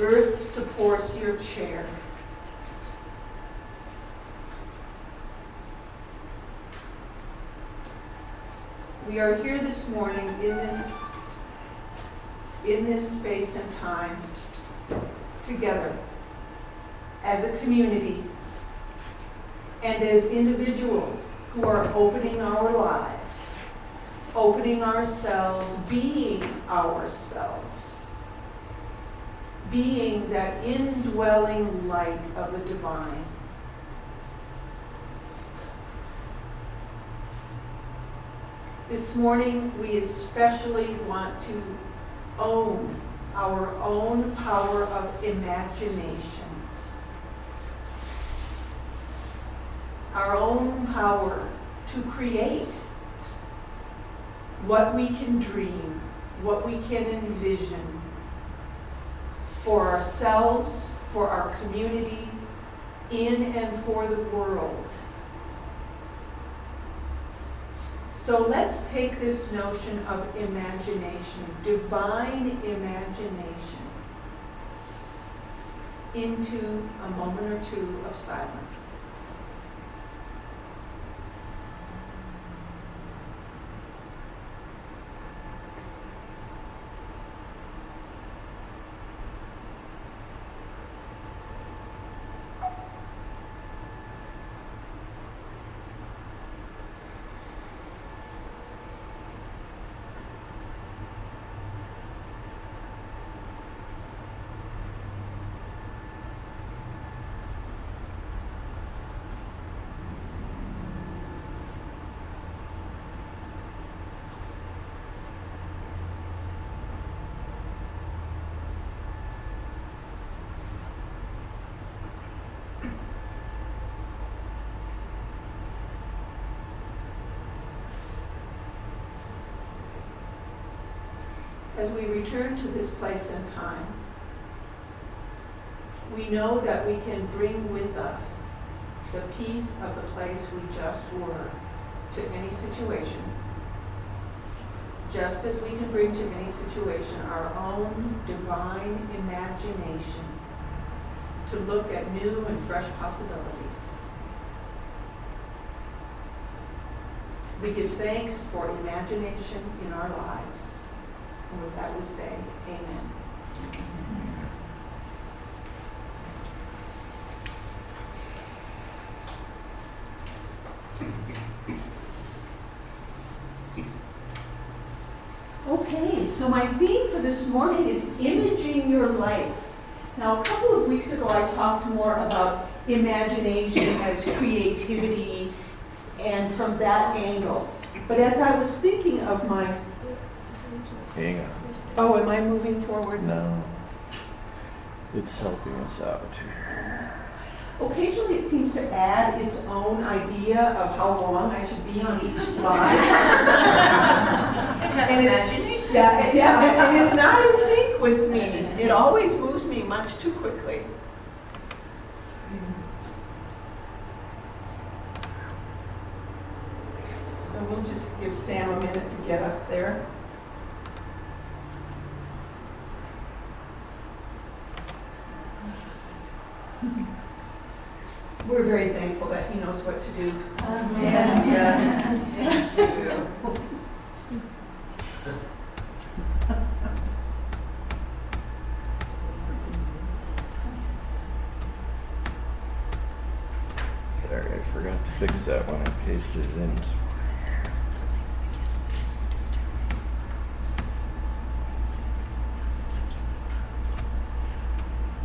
earth supports your chair. We are here this morning in this space and time together as a community and as individuals who are opening our lives, opening ourselves, being that indwelling light of the divine. This morning, we especially want to own our own power of imagination. Our own power to create what we can dream, what we can envision for ourselves, for our community, in and for the world. So let's take this notion of imagination, divine imagination, into a moment or two of silence. As we return to this place and time, we know that we can bring with us the peace of the place we just were to any situation, just as we can bring to any situation our own divine imagination to look at new and fresh possibilities. We give thanks for imagination in our lives. And with that we say, amen. Okay, so my theme for this morning is imaging your life. Now, a couple of weeks ago, I talked more about imagination as creativity and from that angle. But as I was thinking of my Hang on. Oh, am I moving forward? No. It's helping us out here. Occasionally it seems to add its own idea of how long I should be on each slide. It has And imagination. Yeah, and it's not in sync with me. It always moves me much too quickly. So we'll just give Sam a minute to get us there. We're very thankful that he knows what to do. Yes. Yes. Thank you. Sorry, I forgot to fix that when I pasted it in.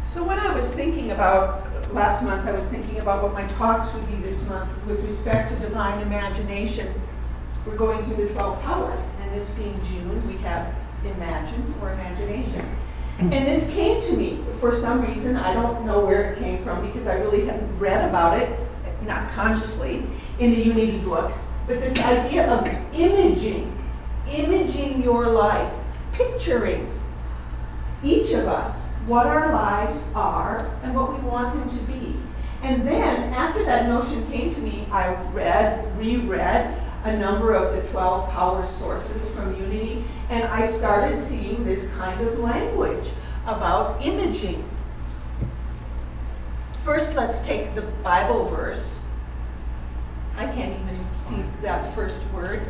So when I was thinking about last month, I was thinking about what my talks would be this month with respect to divine imagination. We're going through the 12 powers, and this being June, we have imagine or imagination. And this came to me for some reason. I don't know where it came from because I really hadn't read about it, not consciously, in the Unity books. But this idea of imaging your life, picturing each of us what our lives are and what we want them to be. And then, after that notion came to me, I reread a number of the 12 power sources from Unity, and I started seeing this kind of language about imaging. First, let's take the Bible verse. I can't even see that first word.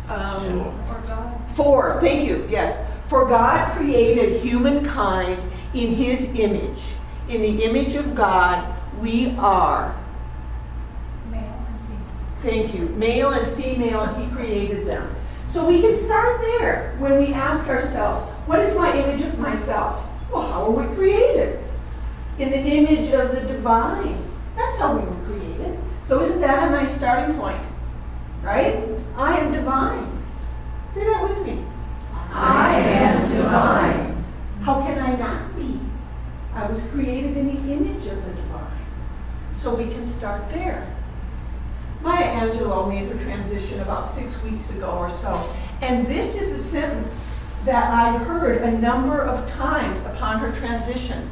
For God. For, thank you, yes. For God created humankind in his image. In the image of God, we are. Male and female. Thank you. Male and female, he created them. So we can start there when we ask ourselves, what is my image of myself? Well, how are we created? In the image of the divine. That's how we were created. So isn't that a nice starting point? Right? I am divine. Say that with me. I am divine. How can I not be? I was created in the image of the divine. So we can start there. Maya Angelou made her transition about 6 weeks ago or so. And this is a sentence that I heard a number of times upon her transition.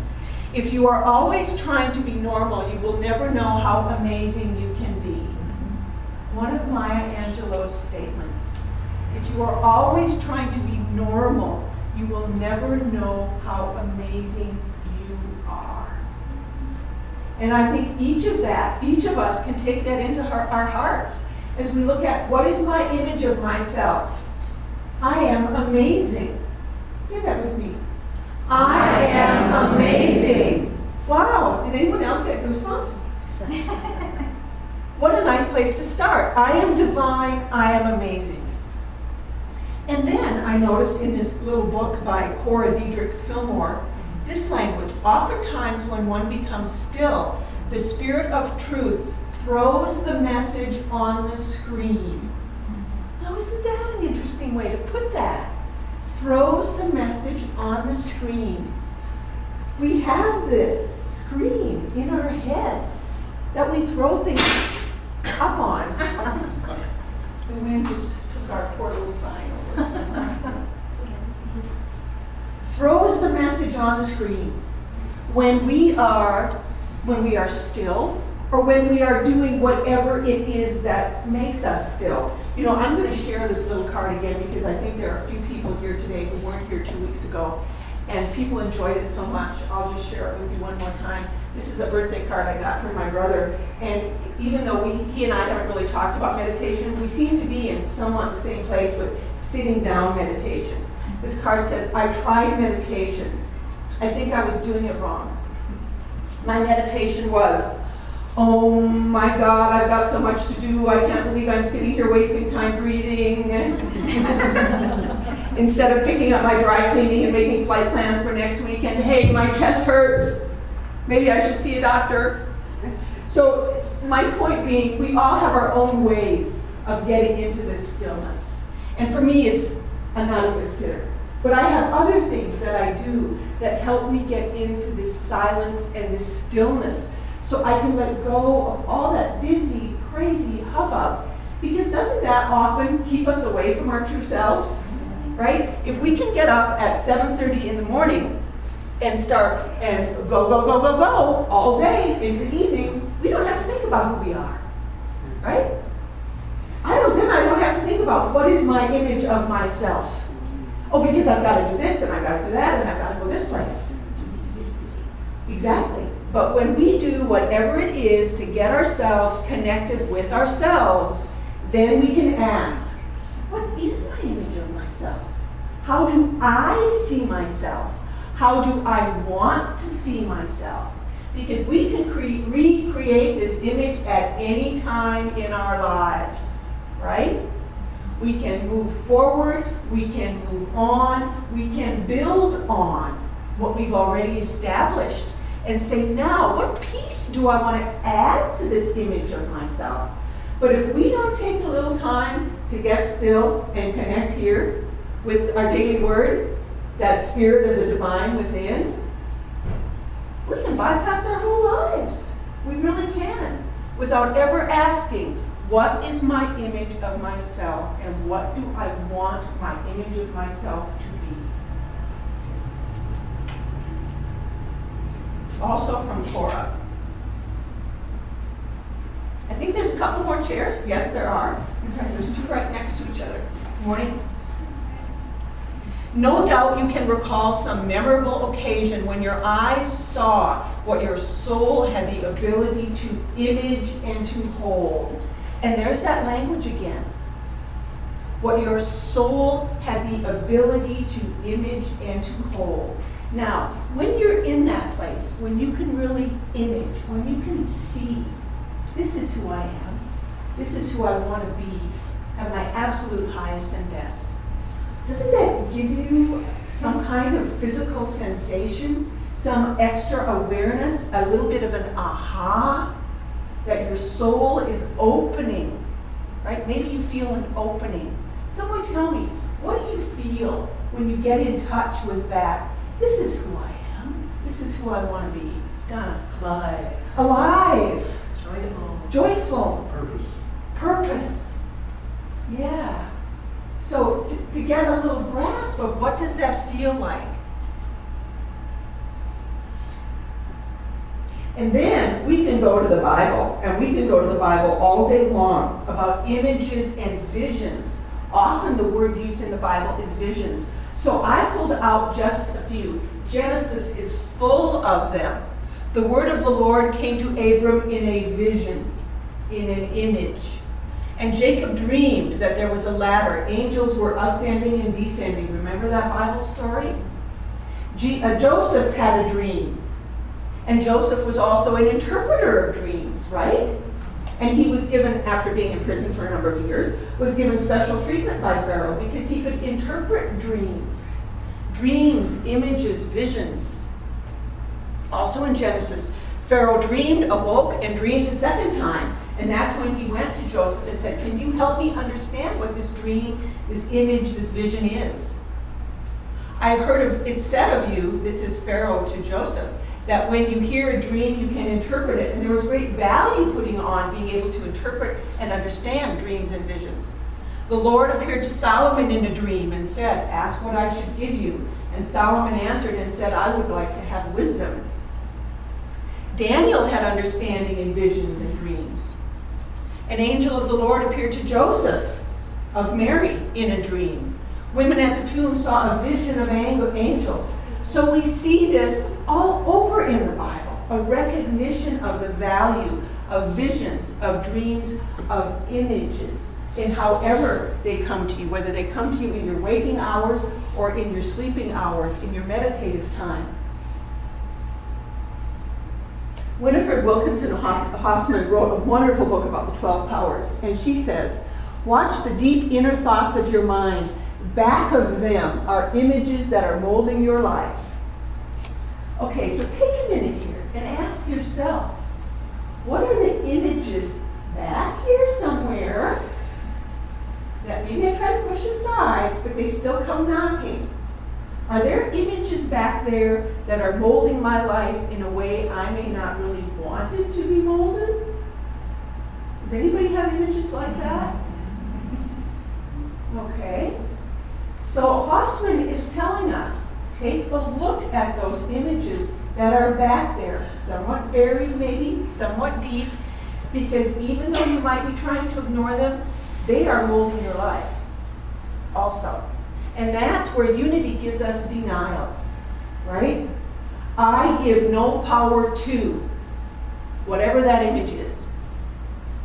If you are always trying to be normal, you will never know how amazing you can be. One of Maya Angelou's statements. If you are always trying to be normal, you will never know how amazing you are. And I think each of us can take that into our hearts as we look at what is my image of myself. I am amazing. Say that with me. I am amazing. Wow, did anyone else get goosebumps? What a nice place to start. I am divine, I am amazing. And then I noticed in this little book by Cora Diedrich Fillmore, this language, oftentimes when one becomes still, the Spirit of truth throws the message on the screen. Now isn't that an interesting way to put that? Throws the message on the screen. We have this screen in our heads that we throw things up on. The wind just took our poor little sign over. Throws the message on the screen when we are still, or when we are doing whatever it is that makes us still. You know, I'm going to share this little card again because I think there are a few people here today who weren't here 2 weeks ago, and people enjoyed it so much. I'll just share it with you one more time. This is a birthday card I got from my brother, and even though he and I haven't really talked about meditation, we seem to be in somewhat the same place with sitting down meditation. This card says, I tried meditation. I think I was doing it wrong. My meditation was, oh my God, I've got so much to do. I can't believe I'm sitting here wasting time breathing. Instead of picking up my dry cleaning and making flight plans for next weekend. Hey, my chest hurts. Maybe I should see a doctor. So my point being, we all have our own ways of getting into this stillness. And for me, I'm not a good sitter. But I have other things that I do that help me get into this silence and this stillness so I can let go of all that busy, crazy hubbub. Because doesn't that often keep us away from our true selves? Right? If we can get up at 7:30 in the morning and start and go all day into the evening, we don't have to think about who we are. Right? I don't have to think about what is my image of myself. Oh, because I've got to do this, and I've got to do that, and I've got to go this place. Exactly. But when we do whatever it is to get ourselves connected with ourselves, then we can ask, what is my image of myself? How do I see myself? How do I want to see myself? Because we can recreate this image at any time in our lives, right? We can move forward, we can move on, we can build on what we've already established and say, now, what piece do I want to add to this image of myself? But if we don't take a little time to get still and connect here with our daily word, that spirit of the divine within, we can bypass our whole lives. We really can, without ever asking, what is my image of myself and what do I want my image of myself to be? Also from Cora. I think there's a couple more chairs. Yes, there are. In fact, there's two right next to each other. Morning. No doubt you can recall some memorable occasion when your eyes saw what your soul had the ability to image and to hold. And there's that language again. What your soul had the ability to image and to hold. Now, when you're in that place, when you can really image, when you can see, this is who I am, this is who I want to be, at my absolute highest and best. Doesn't that give you some kind of physical sensation, some extra awareness, a little bit of an aha, that your soul is opening, right? Maybe you feel an opening. Someone tell me, what do you feel when you get in touch with that? This is who I am. This is who I want to be. Donna. Alive. Alive. Joyful. Joyful. Purpose. Purpose. Yeah. So to get a little grasp of what does that feel like? And then we can go to the Bible, and we can go to the Bible all day long about images and visions. Often the word used in the Bible is visions. So I pulled out just a few. Genesis is full of them. The word of the Lord came to Abram in a vision, in an image. And Jacob dreamed that there was a ladder. Angels were ascending and descending. Remember that Bible story? Joseph had a dream. And Joseph was also an interpreter of dreams, right? And he was given, after being in prison for a number of years, was given special treatment by Pharaoh because he could interpret dreams. Dreams, images, visions. Also in Genesis, Pharaoh dreamed, awoke, and dreamed a second time. And that's when he went to Joseph and said, can you help me understand what this dream, this image, this vision is? I've heard it said of you, this is Pharaoh to Joseph, that when you hear a dream, you can interpret it. And there was great value putting on being able to interpret and understand dreams and visions. The Lord appeared to Solomon in a dream and said, ask what I should give you. And Solomon answered and said, I would like to have wisdom. Daniel had understanding in visions and dreams. An angel of the Lord appeared to Joseph of Mary in a dream. Women at the tomb saw a vision of angels. So we see this all over in the Bible, a recognition of the value of visions, of dreams, of images, in however they come to you, whether they come to you in your waking hours or in your sleeping hours, in your meditative time. Winifred Wilkinson Hoffman wrote a wonderful book about the 12 powers, and she says, watch the deep inner thoughts of your mind. Back of them are images that are molding your life. Okay, so take a minute here and ask yourself, what are the images back here somewhere that maybe I try to push aside, but they still come knocking? Are there images back there that are molding my life in a way I may not really want it to be molded? Does anybody have images like that? Okay. So Hoffman is telling us, take a look at those images that are back there, somewhat buried maybe, somewhat deep, because even though you might be trying to ignore them, they are molding your life also. And that's where unity gives us denials, right? I give no power to whatever that image is.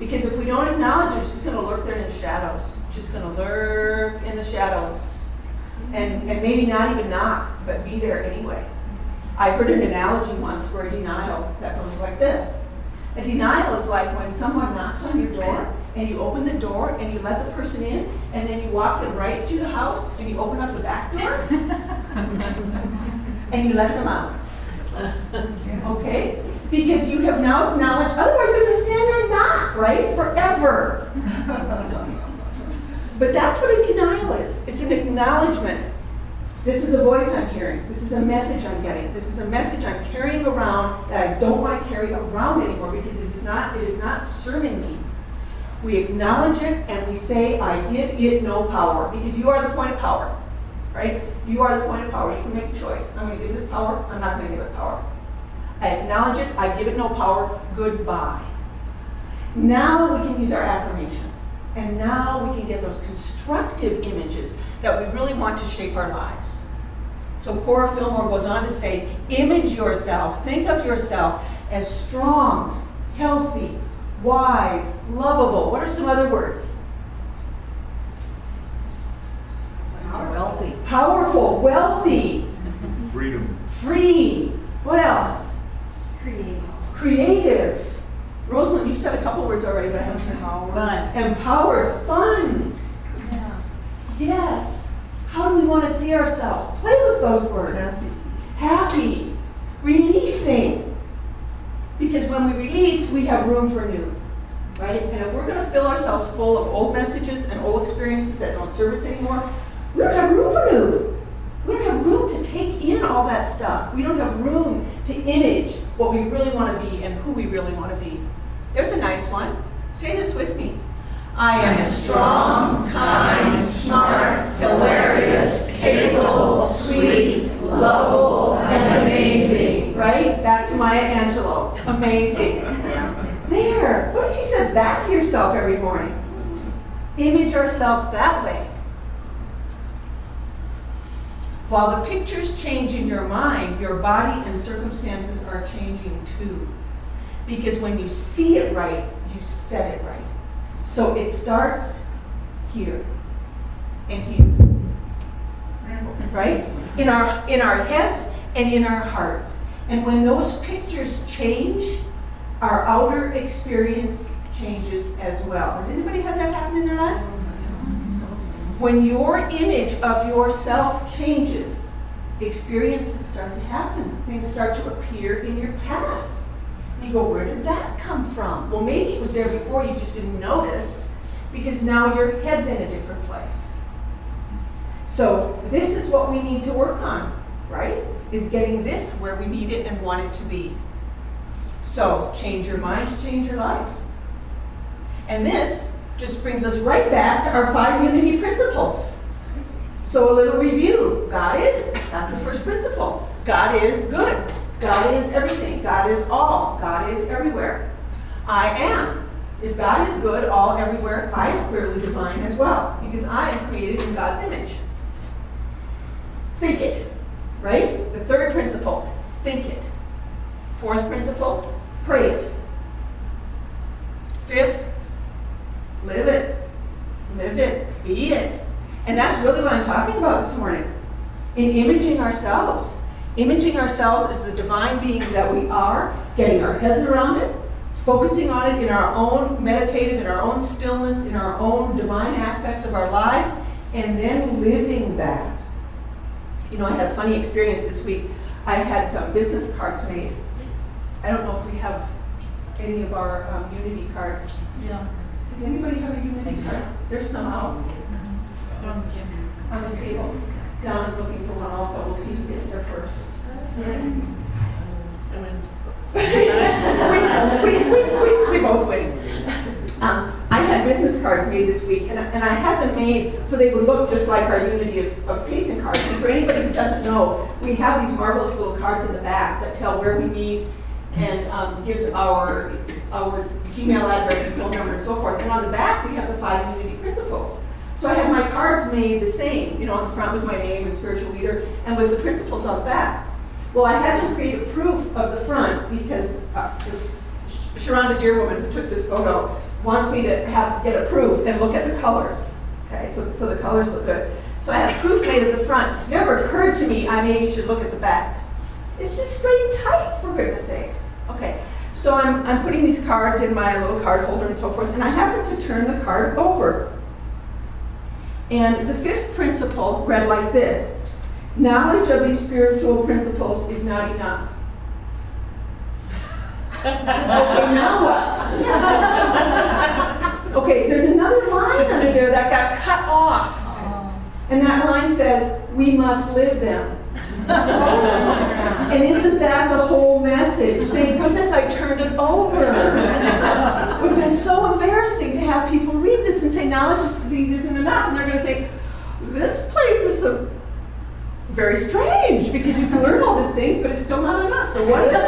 Because if we don't acknowledge it, it's just going to lurk there in the shadows. Just going to lurk in the shadows. And maybe not even knock, but be there anyway. I heard an analogy once for a denial that goes like this. A denial is like when someone knocks on your door, and you open the door and you let the person in, and then you walk them right to the house and you open up the back door and you let them out. Okay? Because you have now acknowledged, otherwise they're going to stand there and knock, right? Forever. But that's what a denial is. It's an acknowledgement. This is a voice I'm hearing. This is a message I'm getting. This is a message I'm carrying around that I don't want to carry around anymore because it is not serving me. We acknowledge it and we say, I give it no power, because you are the point of power, right? You are the point of power. You can make a choice. I'm going to give this power. I'm not going to give it power. I acknowledge it. I give it no power. Goodbye. Now we can use our affirmations. And now we can get those constructive images that we really want to shape our lives. So Cora Fillmore goes on to say, image yourself, think of yourself as strong, healthy, wise, lovable. What are some other words? Wealthy. Powerful, wealthy, Freedom. free. What else? Creative. Creative. Rosalind, you've said a couple words already, but I haven't heard. Fun. Empowered, fun. Yeah. Yes. How do we want to see ourselves? Play with those words. Happy. Releasing. Because when we release, we have room for new. Right? And if we're going to fill ourselves full of old messages and old experiences that don't serve us anymore, we don't have room for new. We don't have room to take in all that stuff. We don't have room to image what we really want to be and who we really want to be. There's a nice one. Say this with me. I am strong, kind, smart, hilarious, capable, sweet, lovable, and amazing. Right? Back to Maya Angelou. Amazing. There. What if you said that to yourself every morning? Image ourselves that way. While the pictures change in your mind, your body and circumstances are changing too. Because when you see it right, you set it right. So it starts here and here. Right? In our heads and in our hearts. And when those pictures change, our outer experience changes as well. Has anybody had that happen in their life? When your image of yourself changes, experiences start to happen. Things start to appear in your path. And you go, where did that come from? Well, maybe it was there before, you just didn't notice, because now your head's in a different place. So this is what we need to work on, right? Is getting this where we need it and want it to be. So change your mind to change your life. And this just brings us right back to our 5 unity principles. So a little review. God is. That's the first principle. God is good. God is everything. God is all. God is everywhere. I am. If God is good, all, everywhere, I am clearly divine as well, because I am created in God's image. Think it. Right? The third principle. Think it. Fourth principle. Pray it. Fifth. Live it. Live it. Be it. And that's really what I'm talking about this morning. In imaging ourselves. Imaging ourselves as the divine beings that we are, getting our heads around it, focusing on it in our own meditative, in our own stillness, in our own divine aspects of our lives, and then living that. You know, I had a funny experience this week. I had some business cards made. I don't know if we have any of our Unity cards. Yeah. Does anybody have a Unity card? There's some out on the table. Donna's looking for one also. We'll see who gets there first. We both win. I had business cards made this week, and I had them made so they would look just like our Unity of Payson cards. And for anybody who doesn't know, we have these marvelous little cards in the back that tell where we meet and gives our Gmail address and phone number and so forth. And on the back, we have the 5 Unity principles. So I had my cards made the same, you know, on the front with my name and spiritual leader, and with the principles on the back. Well, I had to create a proof of the front because Sharonda Dearwoman, who took this photo, wants me to get a proof and look at the colors. Okay, so the colors look good. So I had a proof made of the front. It's never occurred to me I maybe should look at the back. It's just straight and tight, for goodness sakes. Okay, so I'm putting these cards in my little card holder and so forth, and I happen to turn the card over. And the 5th principle read like this: knowledge of these spiritual principles is not enough. Okay, now what? Okay, there's another line under there that got cut off. And that line says, we must live them. And isn't that the whole message? Thank goodness I turned it over. It would have been so embarrassing to have people read this and say knowledge of these isn't enough. And they're going to think, this place is very strange because you can learn all these things, but it's still not enough. So what is it?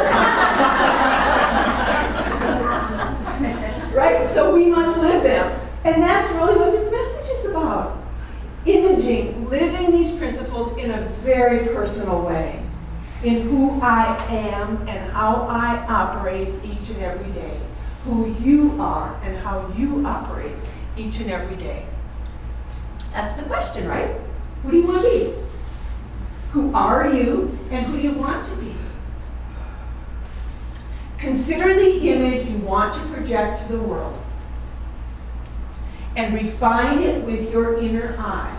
Right? So we must live them. And that's really what this message is about. Imaging, living these principles in a very personal way, in who I am and how I operate each and every day, who you are and how you operate each and every day. That's the question, right? Who do you want to be? Who are you and who do you want to be? Consider the image you want to project to the world and refine it with your inner eye.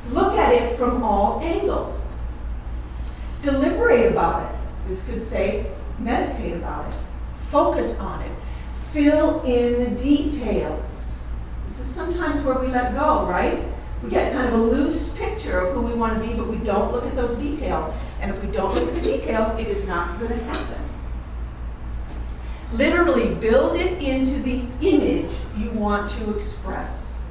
Look at it from all angles. Deliberate about it. This could say meditate about it. Focus on it. Fill in the details. This is sometimes where we let go, right? We get kind of a loose picture of who we want to be, but we don't look at those details. And if we don't look at the details, it is not going to happen. Literally build it into the image you want to express.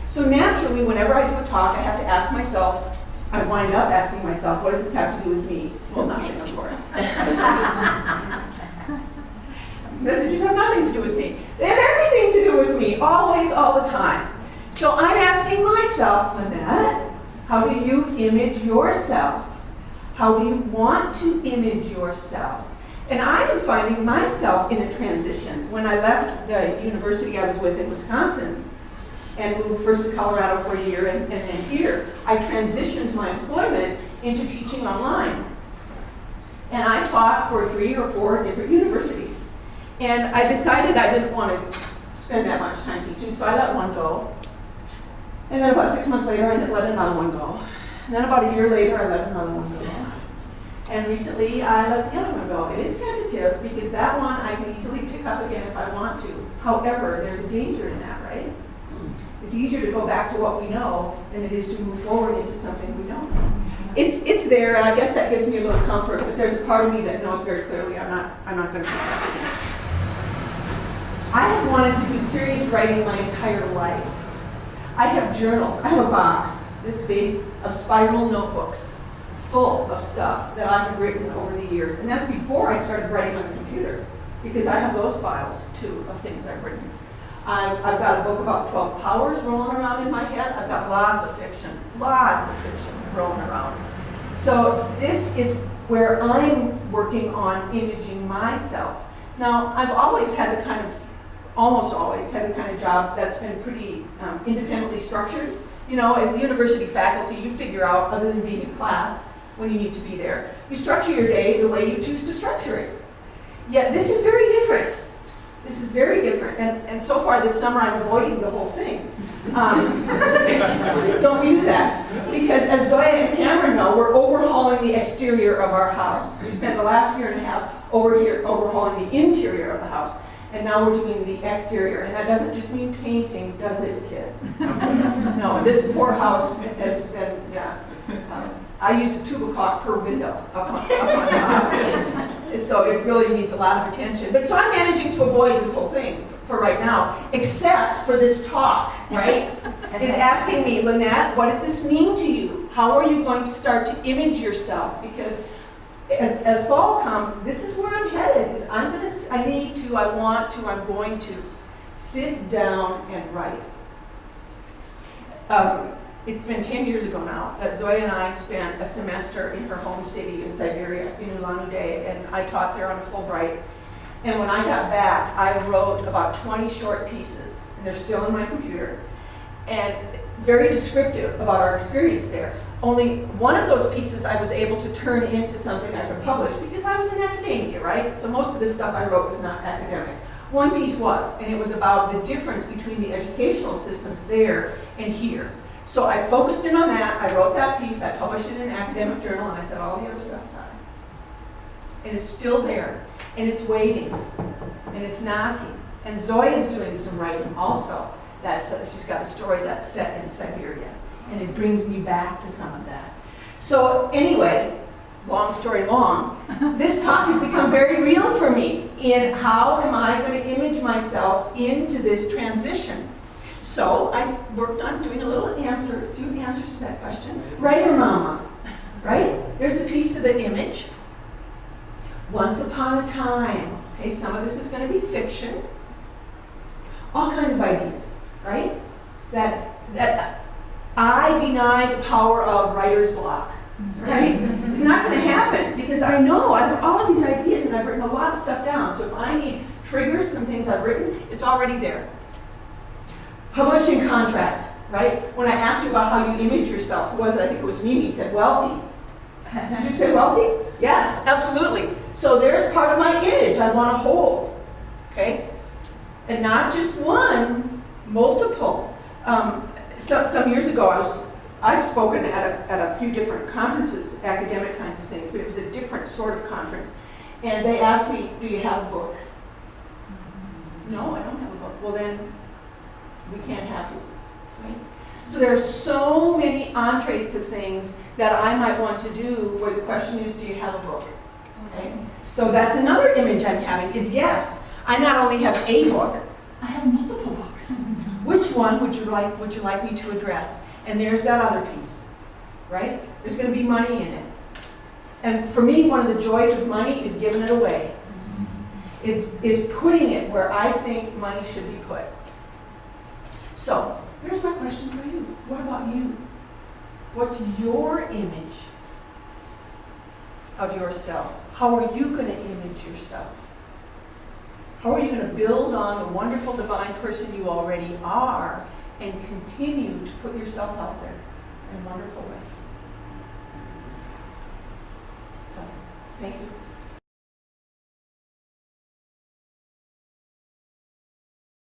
So naturally, whenever I do a talk, I have to ask myself, I wind up asking myself, what does this have to do with me? Well, nothing, of course. These messages have nothing to do with me. They have everything to do with me, always, all the time. So I'm asking myself, Lynnette, how do you image yourself? How do you want to image yourself? And I am finding myself in a transition. When I left the university I was with in Wisconsin and moved first to Colorado for a year and then here, I transitioned my employment into teaching online. And I taught for 3 or 4 different universities. And I decided I didn't want to spend that much time teaching, so I let one go. And then about 6 months later, I let another one go. And then about a year later, I let another one go. And recently, I let the other one go. It is tentative because that one I can easily pick up again if I want to. However, there's a danger in that, right? It's easier to go back to what we know than it is to move forward into something we don't know. It's there, and I guess that gives me a little comfort, but there's a part of me that knows very clearly I'm not going to pick that again. I have wanted to do serious writing my entire life. I have journals. I have a box this big of spiral notebooks full of stuff that I have written over the years. And that's before I started writing on the computer, because I have those files, too, of things I've written. I've got a book about 12 powers rolling around in my head. I've got lots of fiction rolling around. So this is where I'm working on imaging myself. Now, I've always had almost always had the kind of job that's been pretty independently structured. You know, as university faculty, you figure out, other than being in class, when you need to be there, you structure your day the way you choose to structure it. Yet this is very different. This is very different. And so far this summer, I'm avoiding the whole thing. Don't we do that? Because as Zoya and Cameron know, we're overhauling the exterior of our house. We spent the last year and a half over here overhauling the interior of the house. And now we're doing the exterior. And that doesn't just mean painting, does it, kids? No, this poor house has been, yeah. I use a tubacaulk per window up on top. So it really needs a lot of attention. But so I'm managing to avoid this whole thing for right now, except for this talk, right? Is asking me, Lynnette, what does this mean to you? How are you going to start to image yourself? Because as fall comes, this is where I'm headed. Is I'm going to sit down and write. It's been 10 years ago now that Zoya and I spent a semester in her home city in Siberia, in Ulan-Ude, and I taught there on a Fulbright. And when I got back, I wrote about 20 short pieces, and they're still in my computer, and very descriptive about our experience there. Only one of those pieces I was able to turn into something I could publish because I was in academia, right? So most of the stuff I wrote was not academic. One piece was, and it was about the difference between the educational systems there and here. So I focused in on that, I wrote that piece, I published it in an academic journal, and I set all the other stuff aside. And it's still there, and it's waiting, and it's knocking. And Zoya is doing some writing also. She's got a story that's set in Siberia, and it brings me back to some of that. So anyway, long story long, this talk has become very real for me in how am I going to image myself into this transition. So I worked on doing a few answers to that question. Writer Mama, right? There's a piece of the image. Once upon a time. Okay, some of this is going to be fiction. all kinds of ideas, right? That I deny the power of writer's block, right? It's not going to happen because I know I have all of these ideas and I've written a lot of stuff down. So if I need triggers from things I've written, it's already there. Publishing contract, right? When I asked you about how you image yourself, who was it? I think it was Mimi said wealthy. Did you say wealthy? Yes, absolutely. So there's part of my image I want to hold, okay? And not just one, multiple. Some years ago, I've spoken at a few different conferences, academic kinds of things, but it was a different sort of conference. And they asked me, do you have a book? No, I don't have a book. Well then, we can't have you, right? So there are so many entrees to things that I might want to do where the question is, do you have a book? Okay? So that's another image I'm having is yes, I not only have a book, I have multiple books. Which one would you like me to address? And there's that other piece, right? There's going to be money in it. And for me, one of the joys of money is giving it away. Is putting it where I think money should be put. So, here's my question for you. What about you? What's your image of yourself? How are you going to image yourself? How are you going to build on the wonderful divine person you already are and continue to put yourself out there in wonderful ways? So, thank you.